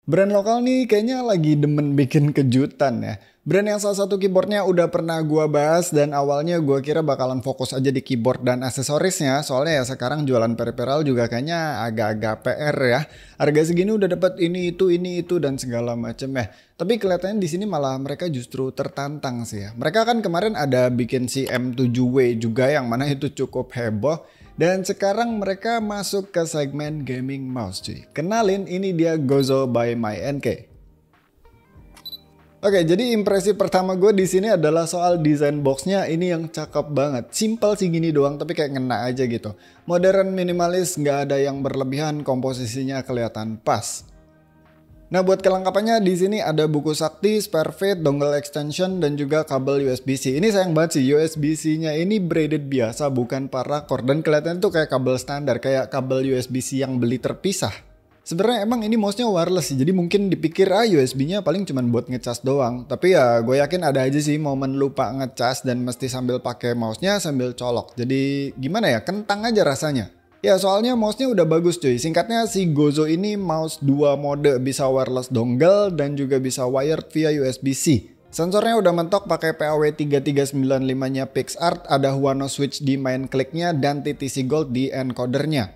Brand lokal nih kayaknya lagi demen bikin kejutan ya. Brand yang salah satu keyboardnya udah pernah gua bahas dan awalnya gua kira bakalan fokus aja di keyboard dan aksesorisnya. Soalnya ya sekarang jualan peripheral juga kayaknya agak-agak PR ya. Harga segini udah dapat ini itu dan segala macem ya. Tapi kelihatannya di sini malah mereka justru tertantang sih ya. Mereka kan kemarin ada bikin si M7W juga yang mana itu cukup heboh. Dan sekarang mereka masuk ke segmen gaming mouse cuy. Kenalin, ini dia Gozo by MyNK. Oke, jadi impresi pertama gue di sini adalah soal desain boxnya. Ini yang cakep banget. Simple sih gini doang, tapi kayak ngena aja gitu. Modern, minimalis, nggak ada yang berlebihan, komposisinya kelihatan pas. Nah, buat kelengkapannya di sini ada buku sakti, spare fit, dongle extension, dan juga kabel USB-C. Ini sayang banget sih, USB-C-nya ini braided biasa, bukan paracord. Dan kelihatannya tuh kayak kabel standar, kayak kabel USB-C yang beli terpisah. Sebenarnya emang ini mouse-nya wireless sih, jadi mungkin dipikir USB-nya paling cuma buat ngecas doang. Tapi ya gue yakin ada aja sih momen lupa ngecas dan mesti sambil pakai mouse-nya sambil colok. Jadi gimana ya, kentang aja rasanya. Ya soalnya mouse-nya udah bagus cuy. Singkatnya si Gozo ini mouse 2 mode, bisa wireless dongle dan juga bisa wired via USB-C. Sensornya udah mentok pakai PAW3395-nya PixArt, ada Huano switch di main click-nya dan TTC Gold di encodernya.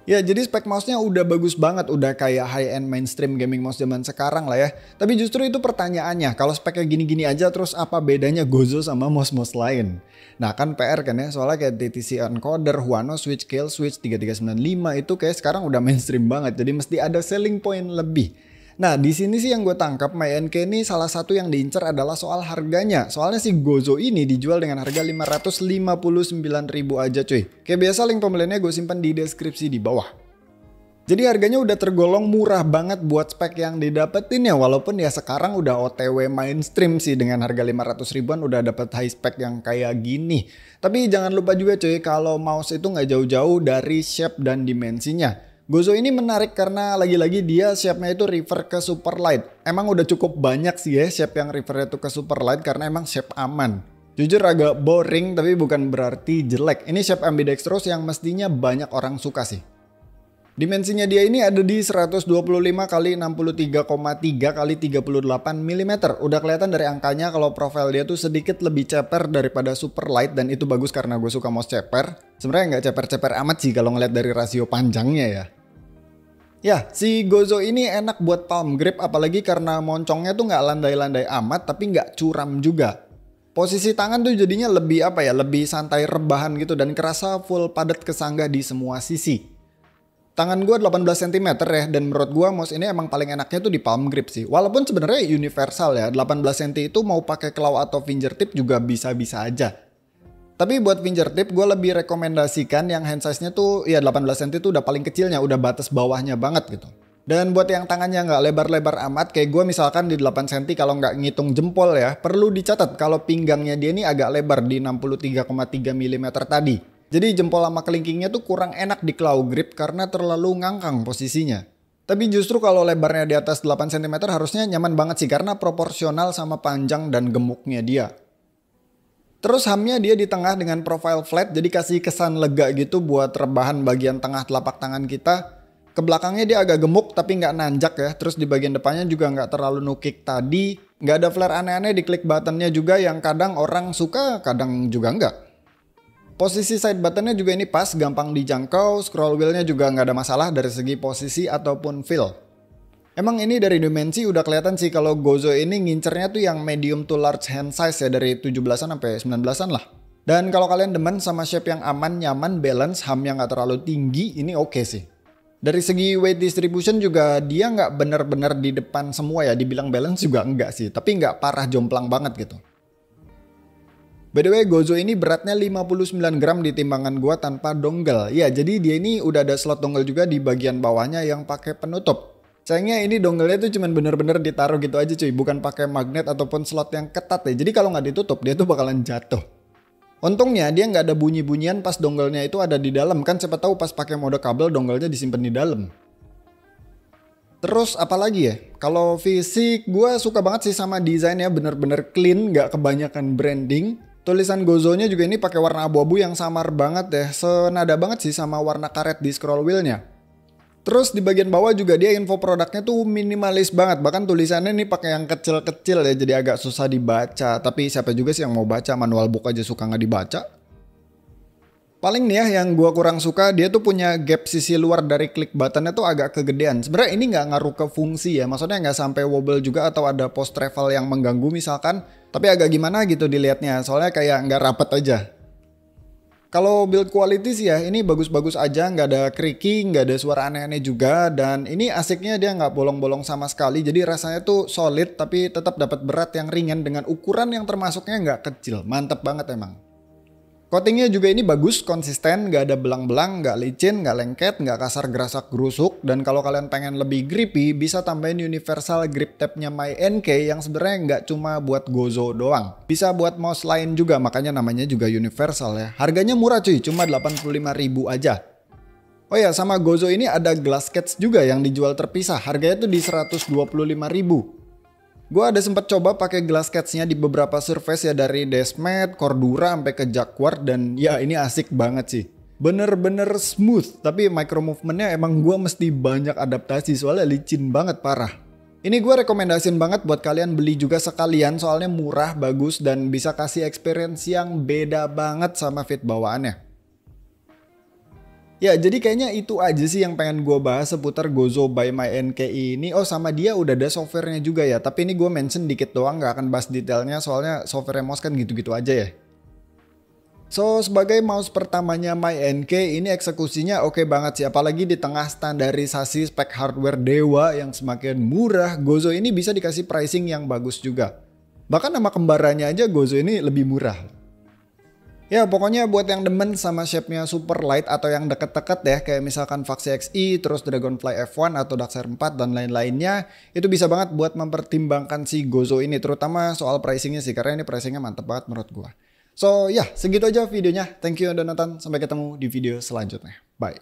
Ya, jadi spek mouse-nya udah bagus banget, udah kayak high-end mainstream gaming mouse zaman sekarang lah ya. Tapi justru itu pertanyaannya, kalau speknya gini-gini aja terus apa bedanya Gozo sama mouse-mouse lain? Nah kan PR kan ya, soalnya kayak DTC encoder, Huano switch, Kill switch 3395 itu kayak sekarang udah mainstream banget, jadi mesti ada selling point lebih. Nah di sini sih yang gue tangkap MyNK ini salah satu yang diincar adalah soal harganya. Soalnya si Gozo ini dijual dengan harga 559.000 aja cuy. Kayak biasa link pembeliannya gue simpan di deskripsi di bawah. Jadi harganya udah tergolong murah banget buat spek yang didapetin ya. Walaupun ya sekarang udah OTW mainstream sih, dengan harga 500 ribuan udah dapet high spec yang kayak gini. Tapi jangan lupa juga cuy, kalau mouse itu nggak jauh-jauh dari shape dan dimensinya. Gozo ini menarik karena lagi-lagi dia shape-nya itu refer ke super light. Emang udah cukup banyak sih ya shape yang refer itu ke super light karena emang shape aman. Jujur agak boring tapi bukan berarti jelek. Ini shape ambidextrous yang mestinya banyak orang suka sih. Dimensinya dia ini ada di 125 x 63,3 x 38 mm. Udah kelihatan dari angkanya kalau profil dia tuh sedikit lebih ceper daripada super light, dan itu bagus karena gue suka mouse ceper. Sebenarnya nggak ceper-ceper amat sih kalau ngeliat dari rasio panjangnya ya. Ya, si Gozo ini enak buat palm grip, apalagi karena moncongnya tuh nggak landai-landai amat tapi nggak curam juga. Posisi tangan tuh jadinya lebih lebih santai rebahan gitu dan kerasa full padat kesanggah di semua sisi. Tangan gue 18 cm ya, dan menurut gue mouse ini emang paling enaknya tuh di palm grip sih. Walaupun sebenarnya universal ya, 18 cm itu mau pakai claw atau fingertip juga bisa-bisa aja. Tapi buat fingertip gue lebih rekomendasikan yang hand size-nya tuh ya 18 cm itu udah paling kecilnya, udah batas bawahnya banget gitu. Dan buat yang tangannya nggak lebar-lebar amat, kayak gue misalkan di 8 cm kalau nggak ngitung jempol ya, perlu dicatat kalau pinggangnya dia ini agak lebar di 63,3 mm tadi. Jadi jempol sama kelingkingnya tuh kurang enak di claw grip karena terlalu ngangkang posisinya. Tapi justru kalau lebarnya di atas 8 cm harusnya nyaman banget sih karena proporsional sama panjang dan gemuknya dia. Terus hamnya dia di tengah dengan profile flat, jadi kasih kesan lega gitu buat rebahan bagian tengah telapak tangan kita. Ke belakangnya dia agak gemuk tapi nggak nanjak ya. Terus di bagian depannya juga nggak terlalu nukik tadi. Nggak ada flare aneh-aneh di klik buttonnya juga yang kadang orang suka, kadang juga nggak. Posisi side buttonnya juga ini pas, gampang dijangkau. Scroll wheelnya juga nggak ada masalah dari segi posisi ataupun feel. Emang ini dari dimensi udah kelihatan sih kalau Gozo ini ngincernya tuh yang medium to large hand size ya, dari 17an sampai 19an lah. Dan kalau kalian demen sama shape yang aman, nyaman, balance, hamnya nggak terlalu tinggi, ini oke sih. Dari segi weight distribution juga dia nggak bener-bener di depan semua ya, dibilang balance juga enggak sih, tapi nggak parah jomplang banget gitu. By the way, Gozo ini beratnya 59 gram di timbangan gua tanpa dongle. Ya, jadi dia ini udah ada slot dongle juga di bagian bawahnya yang pakai penutup. Sayangnya ini dongle-nya tuh cuman bener-bener ditaruh gitu aja cuy, bukan pakai magnet ataupun slot yang ketat ya. Jadi kalau nggak ditutup dia tuh bakalan jatuh. Untungnya dia nggak ada bunyi-bunyian pas dongle-nya itu ada di dalam, kan siapa tahu pas pakai mode kabel dongle-nya disimpan di dalam. Terus apalagi ya? Kalau fisik gue suka banget sih sama desainnya, bener-bener clean, nggak kebanyakan branding. Tulisan Gozo-nya juga ini pakai warna abu-abu yang samar banget deh, senada banget sih sama warna karet di scroll wheel-nya. Terus di bagian bawah juga dia info produknya tuh minimalis banget, bahkan tulisannya nih pakai yang kecil-kecil ya, jadi agak susah dibaca. Tapi siapa juga sih yang mau baca, manual book aja suka nggak dibaca. Paling nih ya yang gua kurang suka, dia tuh punya gap sisi luar dari klik buttonnya tuh agak kegedean. Sebenarnya ini nggak ngaruh ke fungsi ya, maksudnya nggak sampai wobble juga atau ada post travel yang mengganggu misalkan. Tapi agak gimana gitu dilihatnya, soalnya kayak nggak rapet aja. Kalau build quality sih ya, ini bagus-bagus aja, nggak ada creaking, nggak ada suara aneh-aneh juga. Dan ini asiknya dia nggak bolong-bolong sama sekali, jadi rasanya tuh solid tapi tetap dapat berat yang ringan dengan ukuran yang termasuknya nggak kecil. Mantep banget emang. Coatingnya juga ini bagus, konsisten, nggak ada belang-belang, nggak licin, nggak lengket, nggak kasar gerasak gerusuk. Dan kalau kalian pengen lebih grippy, bisa tambahin universal grip tab-nya MyNK yang sebenarnya nggak cuma buat Gozo doang. Bisa buat mouse lain juga, makanya namanya juga universal ya. Harganya murah cuy, cuma 85.000 aja. Oh ya, sama Gozo ini ada glass case juga yang dijual terpisah. Harganya tuh di 125.000. Gue ada sempat coba pakai glass case-nya di beberapa surface ya, dari Desmet, Cordura sampai ke Jacquard, dan ya ini asik banget sih. Bener-bener smooth, tapi micro movement-nya emang gue mesti banyak adaptasi soalnya licin banget parah. Ini gue rekomendasiin banget buat kalian beli juga sekalian, soalnya murah, bagus, dan bisa kasih experience yang beda banget sama fit bawaannya. Ya jadi kayaknya itu aja sih yang pengen gue bahas seputar Gozo by MyNK ini. Oh sama dia udah ada softwarenya juga ya. Tapi ini gue mention dikit doang, gak akan bahas detailnya soalnya software mouse kan gitu-gitu aja ya. So sebagai mouse pertamanya MyNK ini eksekusinya oke banget sih. Apalagi di tengah standarisasi spek hardware dewa yang semakin murah, Gozo ini bisa dikasih pricing yang bagus juga. Bahkan nama kembarannya aja Gozo ini lebih murah. Ya pokoknya buat yang demen sama shape-nya super light atau yang deket-deket ya, kayak misalkan Vaxi XE, terus Dragonfly F1 atau Daxer 4 dan lain-lainnya, itu bisa banget buat mempertimbangkan si Gozo ini, terutama soal pricingnya sih, karena ini pricingnya mantep banget menurut gua. So ya segitu aja videonya, thank you udah nonton, sampai ketemu di video selanjutnya, bye.